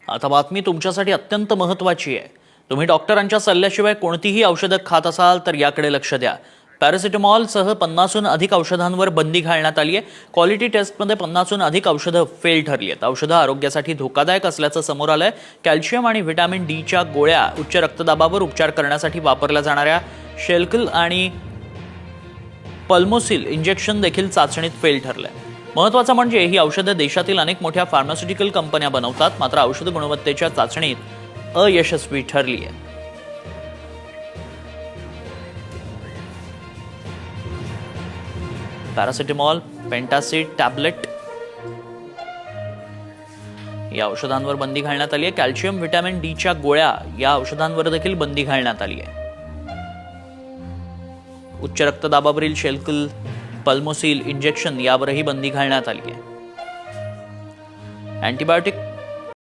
आता बातमी तुमच्यासाठी अत्यंत महत्त्वाची आहे। तुम्ही डॉक्टरांच्या सल्ल्याशिवाय कोणतीही औषधं खात असाल तर याकडे लक्ष द्या। पॅरासिटामॉल सह 50हून अधिक औषधांवर बंदी घालण्यात आली आहे। क्वालिटी टेस्टमध्ये 50हून अधिक औषधं फेल ठरली आहेत। औषधं आरोग्यासाठी धोकादायक असल्याचं समोर आलंय। कॅल्शियम आणि व्हिटॅमिन डीच्या गोळ्या उच्च रक्तदाबावर उपचार करण्यासाठी वापरल्या जाणाऱ्या शेल्कल आणि पल्मोसिल इंजेक्शन देखील चाचणीत फेल ठरलंय। महत्त्वाचं म्हणजे ही औषधं देशातील अनेक मोठ्या फार्मास्युटिकल कंपन्या बनवतात, मात्र औषध गुणवत्तेच्या चाचणीत अयशस्वी ठरली आहे। पॅरासिटामॉल, पेंटासिड टॅबलेट या औषधांवर बंदी घालण्यात आली आहे। कॅल्शियम, व्हिटॅमिन डीच्या गोळ्या या औषधांवर देखील बंदी घालण्यात आली आहे। उच्च रक्तदाबावरील शेल्कल, पल्मोसिल इंजेक्शन यावरही बंदी घालण्यात आली आहे। अँटीबायोटिक